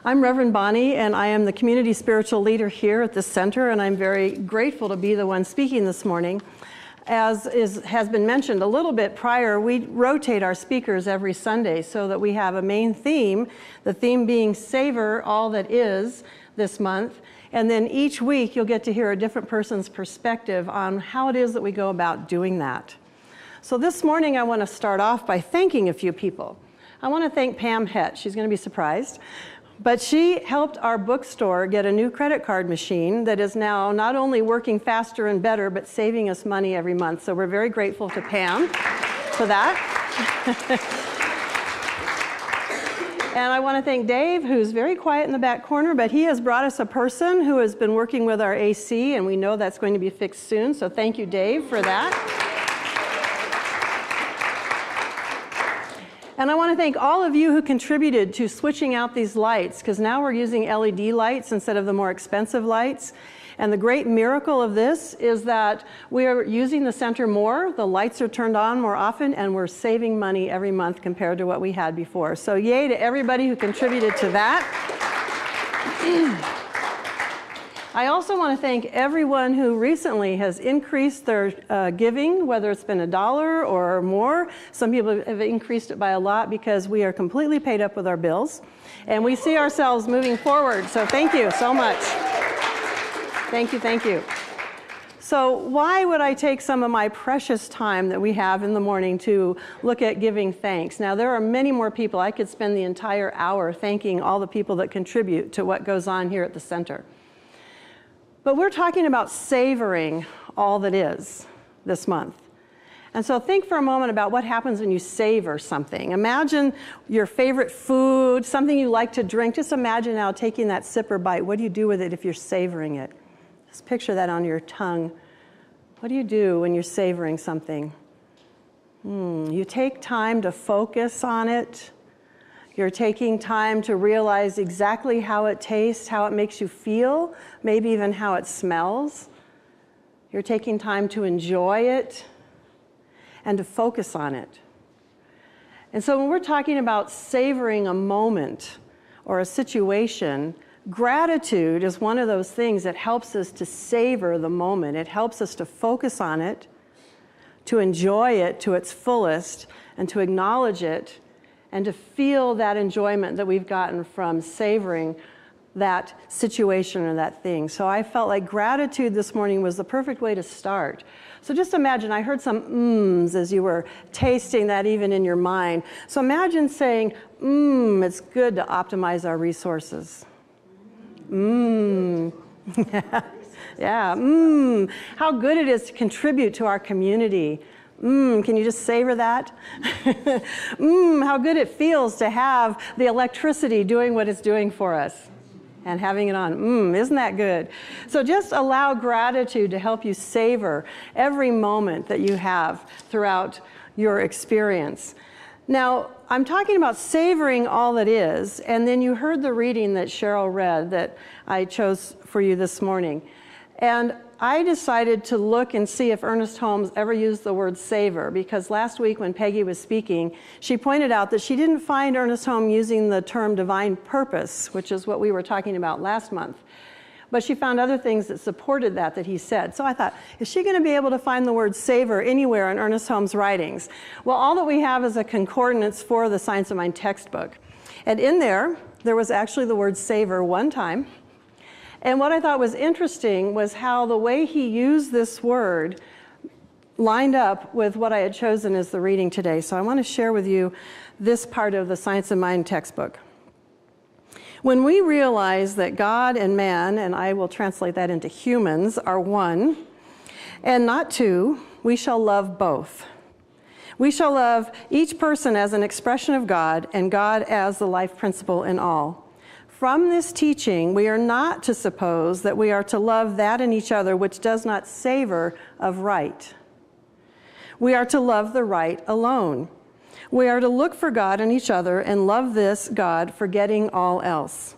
I'm Rev Bonnie, and I am the community spiritual leader here at the center, and I'm very grateful to be the one speaking this morning. As has been mentioned a little bit prior, we rotate our speakers every Sunday so that we have a main theme, the theme being Savor All That Is this month, and then each week you'll get to hear a different person's perspective on how it is that we go about doing that. So this morning I want to start off by thanking a few people. I want to thank Pam Hett. She's going to be surprised. But she helped our bookstore get a new credit card machine that is now not only working faster and better, but saving us money every month. So we're very grateful to Pam for that. And I want to thank Dave, who's very quiet in the back corner, but he has brought us a person who has been working with our AC, and we know that's going to be fixed soon. So thank you, Dave, for that. And I want to thank all of you who contributed to switching out these lights, because now we're using LED lights instead of the more expensive lights. And the great miracle of this is that we are using the center more, the lights are turned on more often, and we're saving money every month compared to what we had before. So yay to everybody who contributed to that. I also want to thank everyone who recently has increased their giving, whether it's been $1 or more. Some people have increased it by a lot because we are completely paid up with our bills. And we see ourselves moving forward. So thank you so much. Thank you, thank you. So why would I take some of my precious time that we have in the morning to look at giving thanks? Now, there are many more people. I could spend the entire hour thanking all the people that contribute to what goes on here at the center. But we're talking about savoring all that is this month. And so think for a moment about what happens when you savor something. Imagine your favorite food, something you like to drink. Just imagine now taking that sip or bite. What do you do with it if you're savoring it? Just picture that on your tongue. What do you do when you're savoring something? You take time to focus on it. You're taking time to realize exactly how it tastes, how it makes you feel, maybe even how it smells. You're taking time to enjoy it and to focus on it. And so when we're talking about savoring a moment or a situation, gratitude is one of those things that helps us to savor the moment. It helps us to focus on it, to enjoy it to its fullest, and to acknowledge it, and to feel that enjoyment that we've gotten from savoring that situation or that thing. So I felt like gratitude this morning was the perfect way to start. So just imagine, I heard some mms as you were tasting that even in your mind. So imagine saying, it's good to optimize our resources. Yeah, how good it is to contribute to our community. Can you just savor that? How good it feels to have the electricity doing what it's doing for us and having it on. Isn't that good? So just allow gratitude to help you savor every moment that you have throughout your experience. Now, I'm talking about savoring all that is, and then you heard the reading that Cheryl read that I chose for you this morning. And I decided to look and see if Ernest Holmes ever used the word savor, because last week when Peggy was speaking, she pointed out that she didn't find Ernest Holmes using the term divine purpose, which is what we were talking about last month. But she found other things that supported that he said. So I thought, is she going to be able to find the word savor anywhere in Ernest Holmes' writings? Well, all that we have is a concordance for the Science of Mind textbook. And in there was actually the word savor one time. And what I thought was interesting was how the way he used this word lined up with what I had chosen as the reading today. So I want to share with you this part of the Science of Mind textbook. When we realize that God and man, and I will translate that into humans, are one and not two, we shall love both. We shall love each person as an expression of God and God as the life principle in all. From this teaching, we are not to suppose that we are to love that in each other which does not savor of right. We are to love the right alone. We are to look for God in each other and love this God, forgetting all else.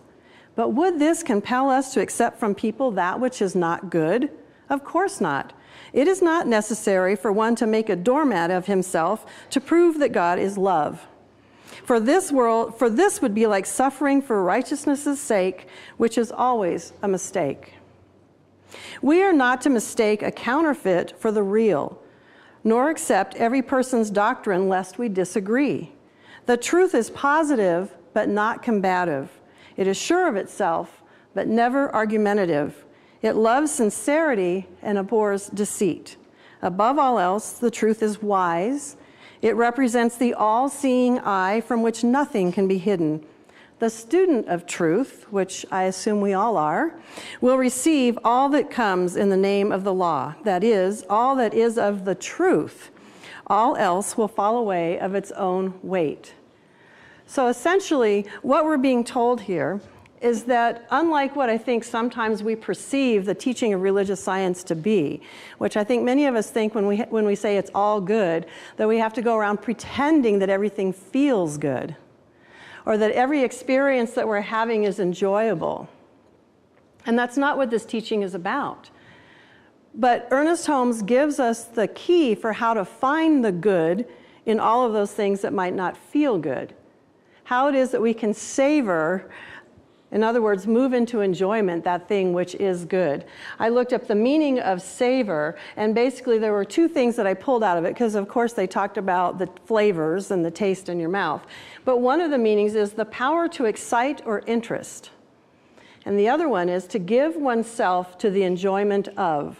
But would this compel us to accept from people that which is not good? Of course not. It is not necessary for one to make a doormat of himself to prove that God is love. For this would be like suffering for righteousness' sake, which is always a mistake. We are not to mistake a counterfeit for the real, nor accept every person's doctrine lest we disagree. The truth is positive, but not combative. It is sure of itself, but never argumentative. It loves sincerity and abhors deceit. Above all else, the truth is wise. It represents the all-seeing eye from which nothing can be hidden. The student of truth, which I assume we all are, will receive all that comes in the name of the law. That is, all that is of the truth. All else will fall away of its own weight. So essentially, what we're being told here is that unlike what I think sometimes we perceive the teaching of religious science to be, which I think many of us think when we say it's all good, that we have to go around pretending that everything feels good, or that every experience that we're having is enjoyable. And that's not what this teaching is about. But Ernest Holmes gives us the key for how to find the good in all of those things that might not feel good. How it is that we can savor, in other words, move into enjoyment, that thing which is good. I looked up the meaning of savor, and basically there were two things that I pulled out of it, because of course they talked about the flavors and the taste in your mouth. But one of the meanings is the power to excite or interest. And the other one is to give oneself to the enjoyment of.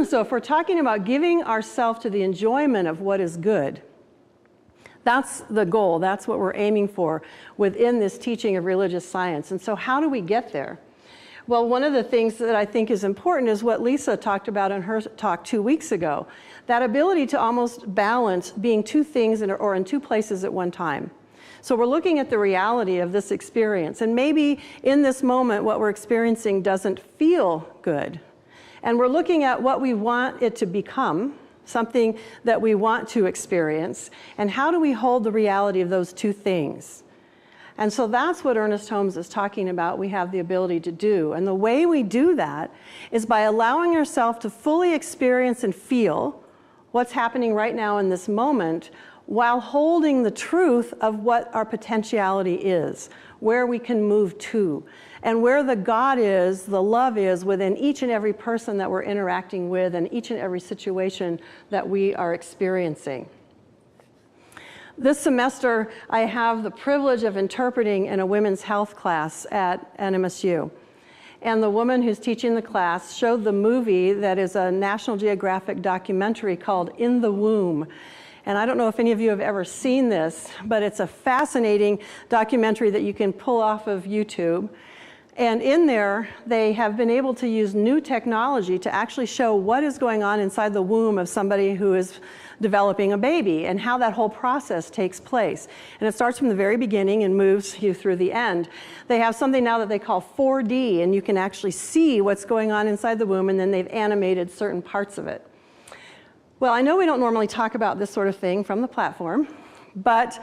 So if we're talking about giving ourselves to the enjoyment of what is good, that's the goal. That's what we're aiming for within this teaching of religious science. And so how do we get there? Well, one of the things that I think is important is what Lisa talked about in her talk 2 weeks ago, that ability to almost balance being two things or in two places at one time. So we're looking at the reality of this experience, and maybe in this moment what we're experiencing doesn't feel good. And we're looking at what we want it to become, something that we want to experience, and how do we hold the reality of those two things? And so that's what Ernest Holmes is talking about we have the ability to do. And the way we do that is by allowing ourselves to fully experience and feel what's happening right now in this moment, while holding the truth of what our potentiality is, where we can move to, and where the God is, the love is within each and every person that we're interacting with and each and every situation that we are experiencing. This semester, I have the privilege of interpreting in a women's health class at NMSU. And the woman who's teaching the class showed the movie that is a National Geographic documentary called In the Womb. And I don't know if any of you have ever seen this, but it's a fascinating documentary that you can pull off of YouTube. And in there, they have been able to use new technology to actually show what is going on inside the womb of somebody who is developing a baby and how that whole process takes place. And it starts from the very beginning and moves you through the end. They have something now that they call 4D, and you can actually see what's going on inside the womb, and then they've animated certain parts of it. Well, I know we don't normally talk about this sort of thing from the platform, but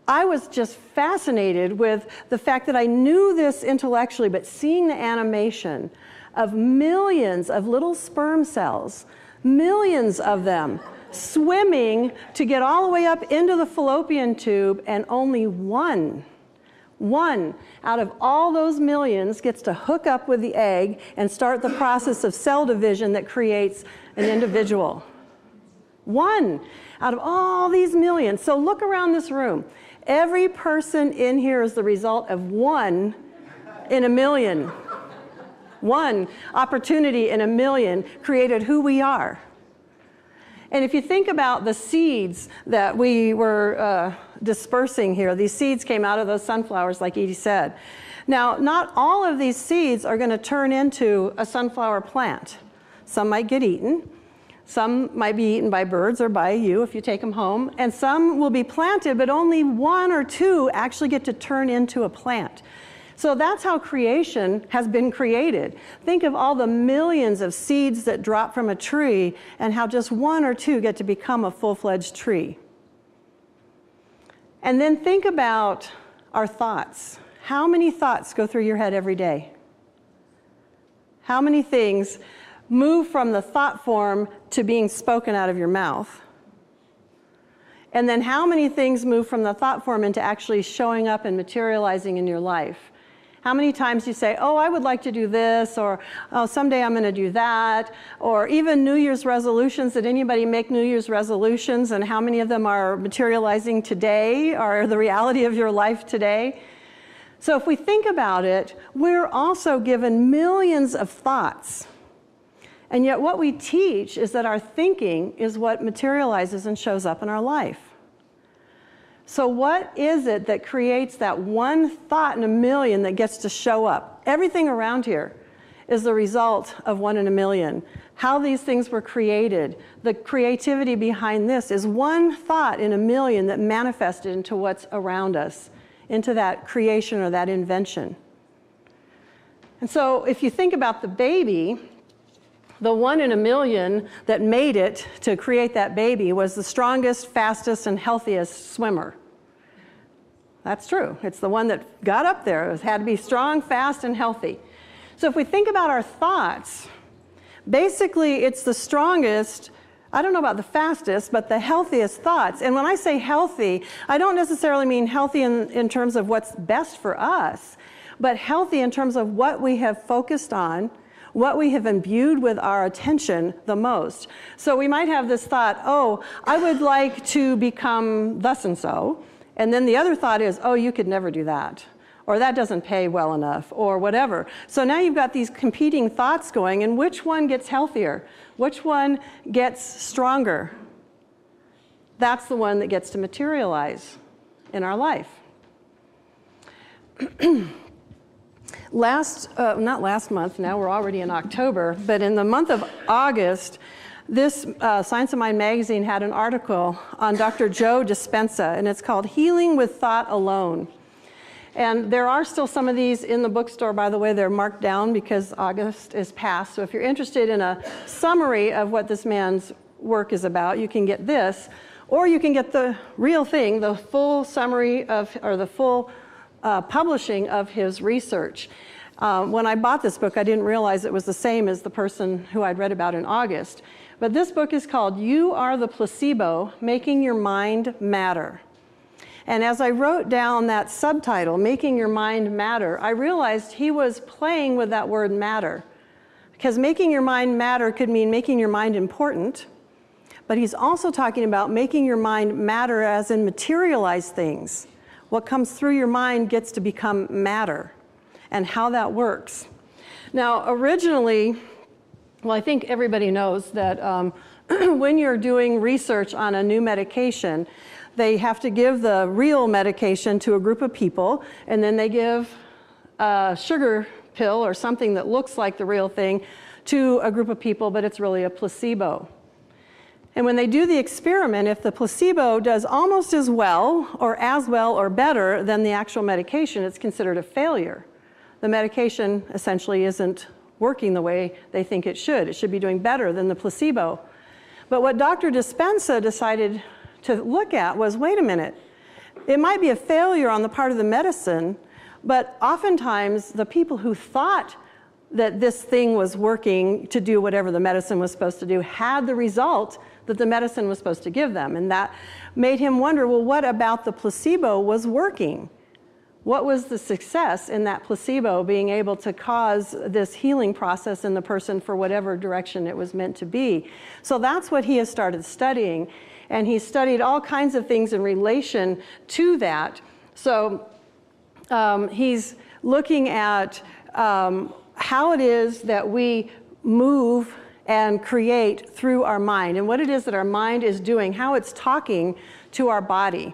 I was just fascinated with the fact that I knew this intellectually, but seeing the animation of millions of little sperm cells, millions of them, swimming to get all the way up into the fallopian tube, and only one out of all those millions gets to hook up with the egg and start the process of cell division that creates an individual. One out of all these millions. So look around this room. Every person in here is the result of one in a million. One opportunity in a million created who we are. And if you think about the seeds that we were dispersing here, these seeds came out of those sunflowers, like Edie said. Now, not all of these seeds are going to turn into a sunflower plant. Some might get eaten. Some might be eaten by birds or by you if you take them home. And some will be planted, but only one or two actually get to turn into a plant. So that's how creation has been created. Think of all the millions of seeds that drop from a tree and how just one or two get to become a full-fledged tree. And then think about our thoughts. How many thoughts go through your head every day? How many things move from the thought form to being spoken out of your mouth? And then how many things move from the thought form into actually showing up and materializing in your life? How many times you say, oh, I would like to do this, or oh, someday I'm going to do that, or even New Year's resolutions. Did anybody make New Year's resolutions, and how many of them are materializing today, or the reality of your life today? So if we think about it, we're also given millions of thoughts. And yet what we teach is that our thinking is what materializes and shows up in our life. So what is it that creates that one thought in a million that gets to show up? Everything around here is the result of 1 in a million. How these things were created, the creativity behind this is one thought in a million that manifested into what's around us, into that creation or that invention. And so if you think about the baby, the 1 in a million that made it to create that baby was the strongest, fastest, and healthiest swimmer. That's true. It's the one that got up there. It had to be strong, fast, and healthy. So if we think about our thoughts, basically it's the strongest, I don't know about the fastest, but the healthiest thoughts. And when I say healthy, I don't necessarily mean healthy in terms of what's best for us, but healthy in terms of what we have focused on, what we have imbued with our attention the most. So we might have this thought, oh, I would like to become thus and so. And then the other thought is, oh, you could never do that. Or that doesn't pay well enough, or whatever. So now you've got these competing thoughts going, and which one gets healthier? Which one gets stronger? That's the one that gets to materialize in our life. Not last month, now we're already in October, but in the month of August, this Science of Mind magazine had an article on Dr. Joe Dispenza, and it's called Healing with Thought Alone. And there are still some of these in the bookstore, by the way. They're marked down because August is past. So if you're interested in a summary of what this man's work is about, you can get this, or you can get the real thing, the full summary of, or the full publishing of his research. When I bought this book, I didn't realize it was the same as the person who I'd read about in August. But this book is called You Are the Placebo, Making Your Mind Matter. And as I wrote down that subtitle, Making Your Mind Matter, I realized he was playing with that word matter. Because making your mind matter could mean making your mind important, but he's also talking about making your mind matter as in materialize things. What comes through your mind gets to become matter, and how that works. Now, originally, well, I think everybody knows that when you're doing research on a new medication, they have to give the real medication to a group of people, and then they give a sugar pill or something that looks like the real thing to a group of people, but it's really a placebo. And when they do the experiment, if the placebo does almost as well or better than the actual medication, it's considered a failure. The medication essentially isn't working the way they think it should. It should be doing better than the placebo. But what Dr. Dispenza decided to look at was, wait a minute, it might be a failure on the part of the medicine, but oftentimes the people who thought that this thing was working to do whatever the medicine was supposed to do had the result that the medicine was supposed to give them. And that made him wonder, well, what about the placebo was working? What was the success in that placebo being able to cause this healing process in the person for whatever direction it was meant to be? So that's what he has started studying. And he studied all kinds of things in relation to that. So he's looking at how it is that we move and create through our mind, and what it is that our mind is doing, how it's talking to our body.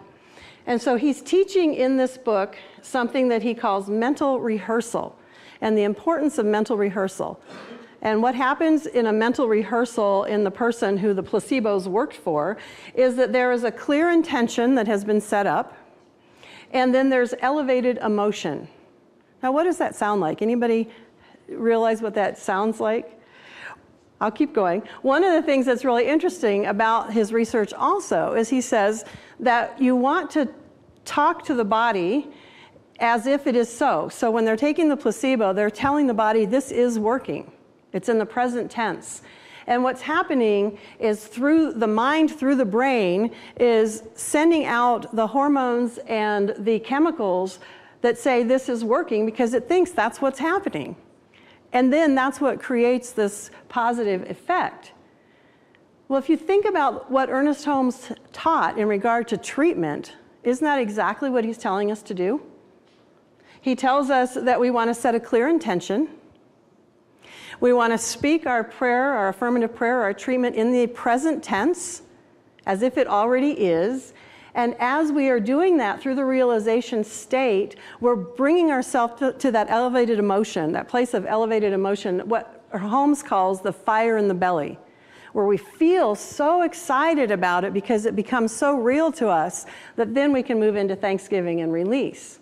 And so he's teaching in this book something that he calls mental rehearsal, and the importance of mental rehearsal. And what happens in a mental rehearsal in the person who the placebos worked for is that there is a clear intention that has been set up, and then there's elevated emotion. Now, what does that sound like? Anybody realize what that sounds like? I'll keep going. One of the things that's really interesting about his research also is he says that you want to talk to the body as if it is so. So when they're taking the placebo, they're telling the body this is working. It's in the present tense. And what's happening is through the mind, through the brain, is sending out the hormones and the chemicals that say this is working because it thinks that's what's happening. And then that's what creates this positive effect. Well, if you think about what Ernest Holmes taught in regard to treatment, isn't that exactly what he's telling us to do? He tells us that we want to set a clear intention. We want to speak our prayer, our affirmative prayer, our treatment in the present tense, as if it already is. And as we are doing that through the realization state, we're bringing ourselves to that elevated emotion, that place of elevated emotion, what Holmes calls the fire in the belly, where we feel so excited about it because it becomes so real to us that then we can move into thanksgiving and release.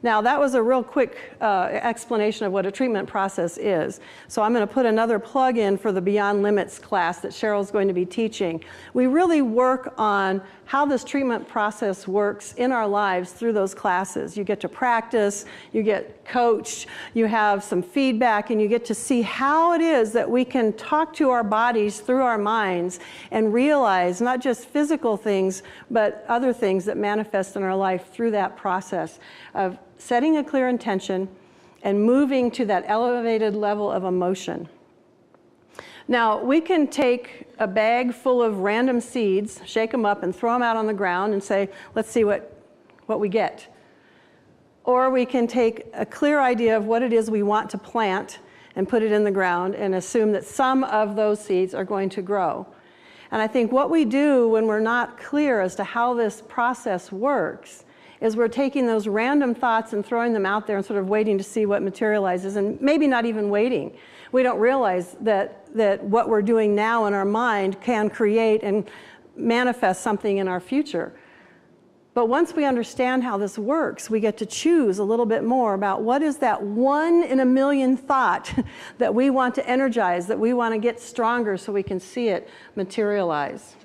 Now, that was a real quick explanation of what a treatment process is. So I'm going to put another plug in for the Beyond Limits class that Cheryl's going to be teaching. We really work on how this treatment process works in our lives through those classes. You get to practice, you get coached, you have some feedback, and you get to see how it is that we can talk to our bodies through our minds and realize not just physical things, but other things that manifest in our life through that process of setting a clear intention and moving to that elevated level of emotion. Now, we can take a bag full of random seeds, shake them up and throw them out on the ground and say, let's see what we get. Or we can take a clear idea of what it is we want to plant and put it in the ground and assume that some of those seeds are going to grow. And I think what we do when we're not clear as to how this process works is we're taking those random thoughts and throwing them out there and sort of waiting to see what materializes, and maybe not even waiting. We don't realize that what we're doing now in our mind can create and manifest something in our future. But once we understand how this works, we get to choose a little bit more about what is that one in a million thought that we want to energize, that we want to get stronger so we can see it materialize.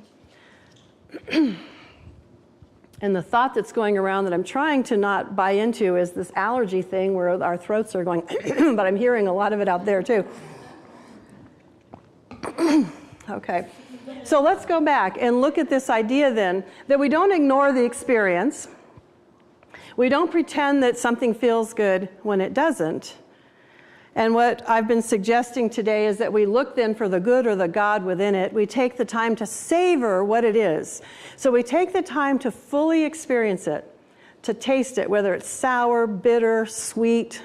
And the thought that's going around that I'm trying to not buy into is this allergy thing where our throats are going, but I'm hearing a lot of it out there too. Okay, so let's go back and look at this idea then that we don't ignore the experience. We don't pretend that something feels good when it doesn't. And what I've been suggesting today is that we look then for the good or the God within it. We take the time to savor what it is. So we take the time to fully experience it, to taste it, whether it's sour, bitter, sweet,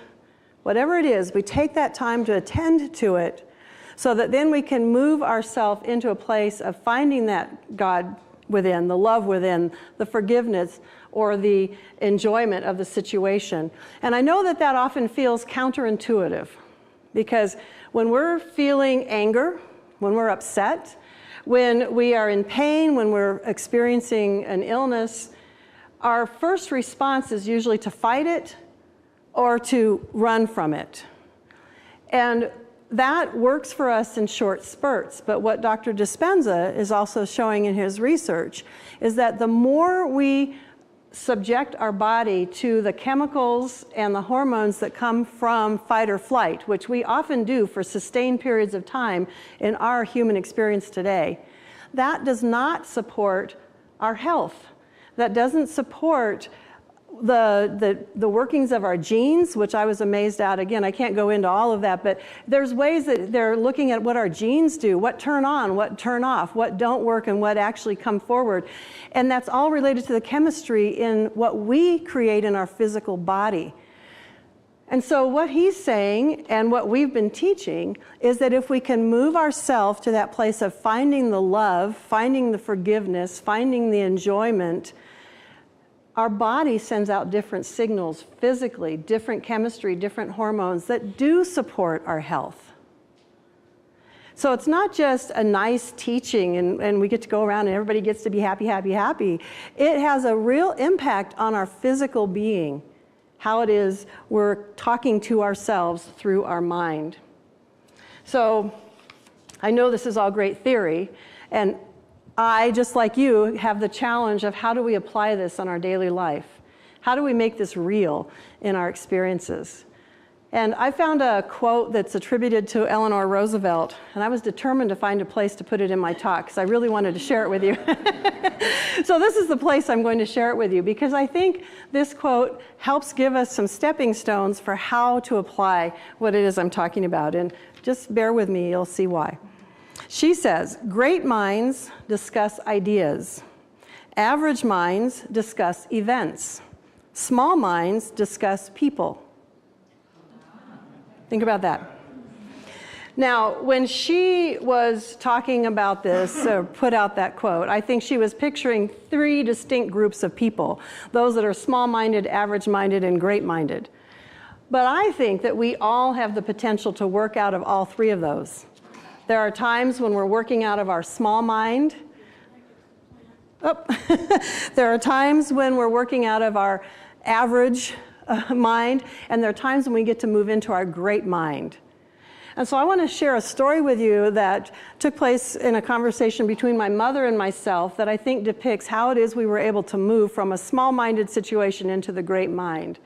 whatever it is. We take that time to attend to it so that then we can move ourselves into a place of finding that God within, the love within, the forgiveness, or the enjoyment of the situation. And I know that that often feels counterintuitive because when we're feeling anger, when we're upset, when we are in pain, when we're experiencing an illness, our first response is usually to fight it or to run from it. And that works for us in short spurts, but what Dr. Dispenza is also showing in his research is that the more we subject our body to the chemicals and the hormones that come from fight or flight, which we often do for sustained periods of time in our human experience today, that does not support our health. That doesn't support the workings of our genes, which I was amazed at. Again, I can't go into all of that, but there's ways that they're looking at what our genes do, what turn on, what turn off, what don't work, and what actually come forward. And that's all related to the chemistry in what we create in our physical body. And so what he's saying, and what we've been teaching, is that if we can move ourselves to that place of finding the love, finding the forgiveness, finding the enjoyment, our body sends out different signals physically, different chemistry, different hormones that do support our health. So it's not just a nice teaching and we get to go around and everybody gets to be happy, happy, happy. It has a real impact on our physical being, how it is we're talking to ourselves through our mind. So I know this is all great theory, and I, just like you, have the challenge of how do we apply this in our daily life? How do we make this real in our experiences? And I found a quote that's attributed to Eleanor Roosevelt, and I was determined to find a place to put it in my talk because I really wanted to share it with you. So this is the place I'm going to share it with you, because I think this quote helps give us some stepping stones for how to apply what it is I'm talking about. And just bear with me, you'll see why. She says, "Great minds discuss ideas. Average minds discuss events. Small minds discuss people." Think about that. Now, when she was talking about this, or put out that quote, I think she was picturing 3 distinct groups of people, those that are small-minded, average-minded, and great-minded. But I think that we all have the potential to work out of all 3 of those. There are times when we're working out of our small mind. There are times when we're working out of our average mind, and there are times when we get to move into our great mind. And so I want to share a story with you that took place in a conversation between my mother and myself that I think depicts how it is we were able to move from a small-minded situation into the great mind.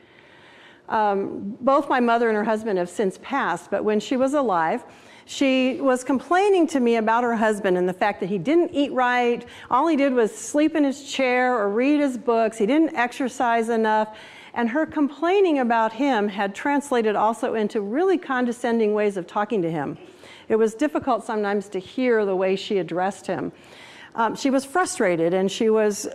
Both my mother and her husband have since passed, but when she was alive, she was complaining to me about her husband and the fact that he didn't eat right. All he did was sleep in his chair or read his books. He didn't exercise enough. And her complaining about him had translated also into really condescending ways of talking to him. It was difficult sometimes to hear the way she addressed him. She was frustrated, and she was,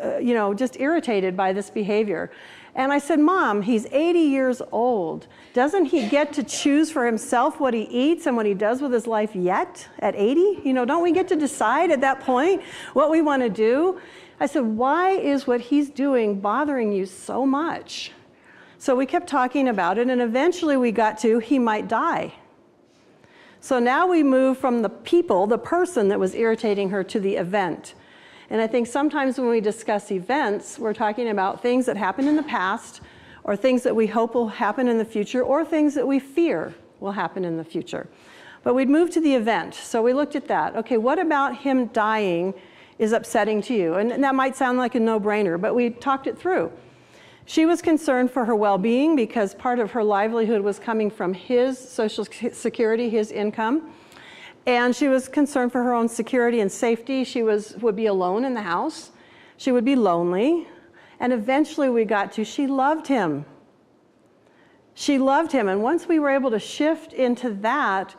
just irritated by this behavior. And I said, "Mom, he's 80 years old. Doesn't he get to choose for himself what he eats and what he does with his life yet at 80? Don't we get to decide at that point what we want to do?" I said, "Why is what he's doing bothering you so much?" So we kept talking about it, and eventually we got to, he might die. So now we move from the person that was irritating her, to the event. And I think sometimes when we discuss events, we're talking about things that happened in the past, or things that we hope will happen in the future, or things that we fear will happen in the future. But we'd move to the event. So we looked at that. Okay, what about him dying is upsetting to you? And that might sound like a no-brainer, but we talked it through. She was concerned for her well-being because part of her livelihood was coming from his Social Security, his income. And she was concerned for her own security and safety. She would be alone in the house. She would be lonely. And eventually we got to, she loved him. She loved him. And once we were able to shift into that,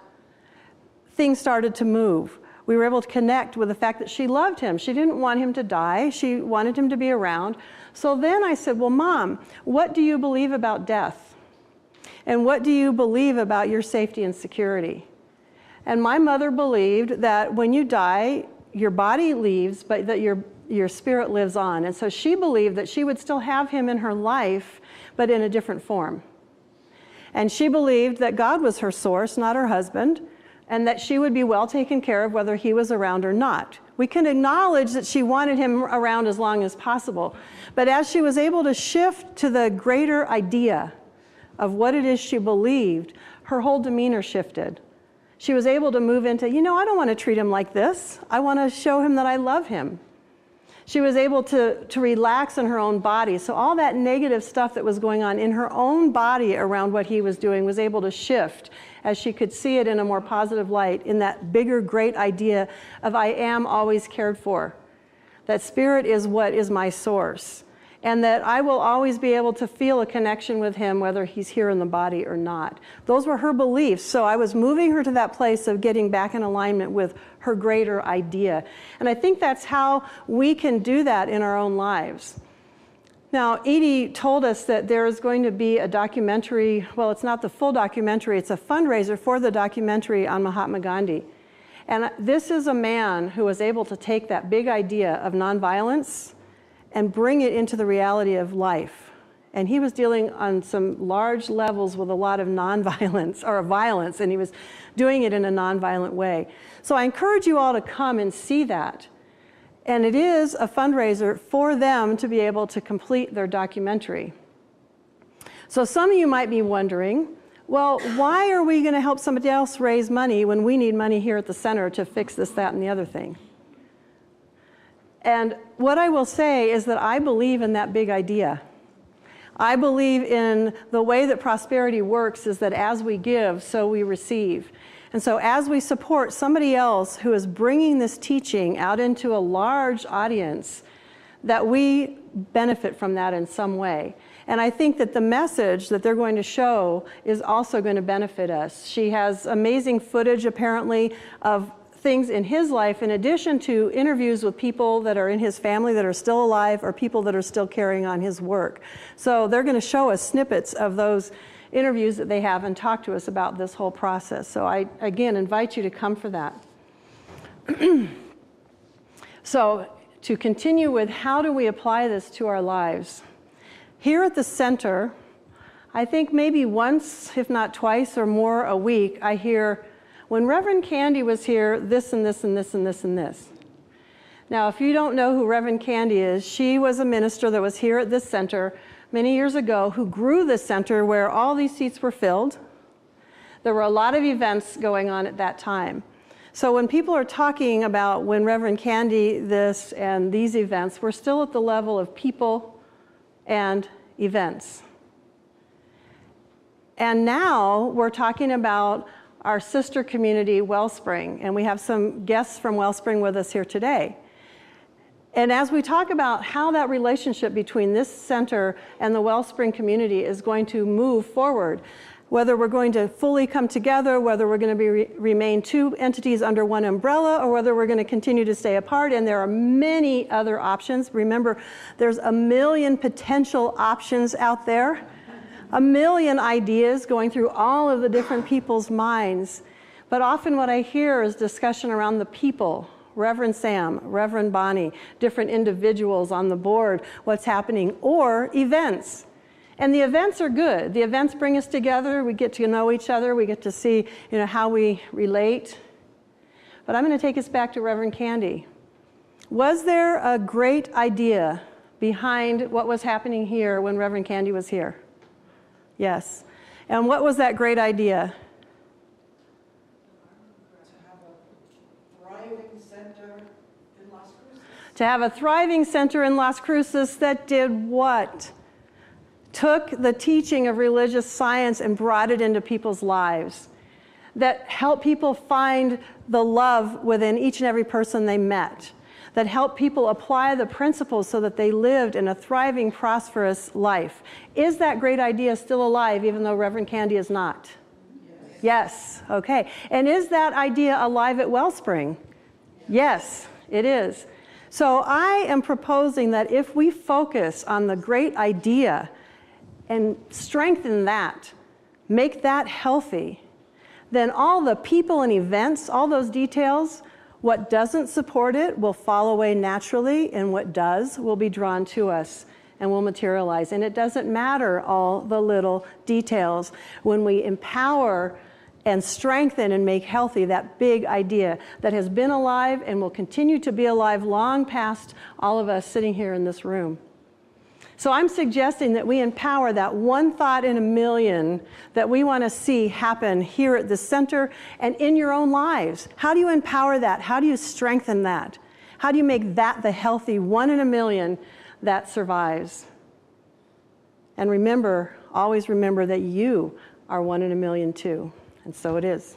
things started to move. We were able to connect with the fact that she loved him. She didn't want him to die. She wanted him to be around. So then I said, "Well, Mom, what do you believe about death? And what do you believe about your safety and security?" And my mother believed that when you die, your body leaves, but that your spirit lives on. And so she believed that she would still have him in her life, but in a different form. And she believed that God was her source, not her husband, and that she would be well taken care of whether he was around or not. We can acknowledge that she wanted him around as long as possible. But as she was able to shift to the greater idea of what it is she believed, her whole demeanor shifted. She was able to move into, I don't want to treat him like this. I want to show him that I love him. She was able to relax in her own body. So all that negative stuff that was going on in her own body around what he was doing was able to shift as she could see it in a more positive light, in that bigger, great idea of I am always cared for. That spirit is what is my source. And that I will always be able to feel a connection with him whether he's here in the body or not. Those were her beliefs. So I was moving her to that place of getting back in alignment with her greater idea. And I think that's how we can do that in our own lives. Now, Edie told us that there is going to be a documentary, well, it's not the full documentary, it's a fundraiser for the documentary on Mahatma Gandhi. And this is a man who was able to take that big idea of nonviolence and bring it into the reality of life. And he was dealing on some large levels with a lot of nonviolence, or violence, and he was doing it in a nonviolent way. So I encourage you all to come and see that. And it is a fundraiser for them to be able to complete their documentary. So some of you might be wondering, well, why are we going to help somebody else raise money when we need money here at the center to fix this, that, and the other thing? And what I will say is that I believe in that big idea. I believe in the way that prosperity works is that as we give, so we receive. And so as we support somebody else who is bringing this teaching out into a large audience, that we benefit from that in some way. And I think that the message that they're going to show is also going to benefit us. She has amazing footage, apparently, of things in his life, in addition to interviews with people that are in his family that are still alive or people that are still carrying on his work. So they're going to show us snippets of those interviews that they have and talk to us about this whole process. So I, again, invite you to come for that. So to continue with how do we apply this to our lives? Here at the center, I think maybe once, if not twice or more a week, I hear, when Reverend Candy was here, this and this and this and this and this. Now, if you don't know who Reverend Candy is, she was a minister that was here at this center many years ago who grew this center where all these seats were filled. There were a lot of events going on at that time. So when people are talking about when Reverend Candy this and these events, we're still at the level of people and events. And now we're talking about our sister community, Wellspring, and we have some guests from Wellspring with us here today. And as we talk about how that relationship between this center and the Wellspring community is going to move forward, whether we're going to fully come together, whether we're going to remain two entities under one umbrella, or whether we're going to continue to stay apart, and there are many other options. Remember, there's a million potential options out there, a million ideas going through all of the different people's minds. But often what I hear is discussion around the people. Reverend Sam, Reverend Bonnie, different individuals on the board, what's happening, or events. And the events are good. The events bring us together. We get to know each other. We get to see, how we relate. But I'm going to take us back to Reverend Candy. Was there a great idea behind what was happening here when Reverend Candy was here? Yes. And what was that great idea? To have a thriving center in Las Cruces that did what? Took the teaching of religious science and brought it into people's lives. That helped people find the love within each and every person they met. That helped people apply the principles so that they lived in a thriving, prosperous life. Is that great idea still alive, even though Reverend Candy is not? Yes. Okay. And is that idea alive at Wellspring? Yes, it is. So I am proposing that if we focus on the great idea and strengthen that, make that healthy, then all the people and events, all those details, what doesn't support it will fall away naturally, and what does will be drawn to us and will materialize. And it doesn't matter all the little details when we empower and strengthen and make healthy that big idea that has been alive and will continue to be alive long past all of us sitting here in this room. So I'm suggesting that we empower that one thought in a million that we want to see happen here at the center and in your own lives. How do you empower that? How do you strengthen that? How do you make that the healthy one in a million that survives? And remember, always remember that you are one in a million too. And so it is.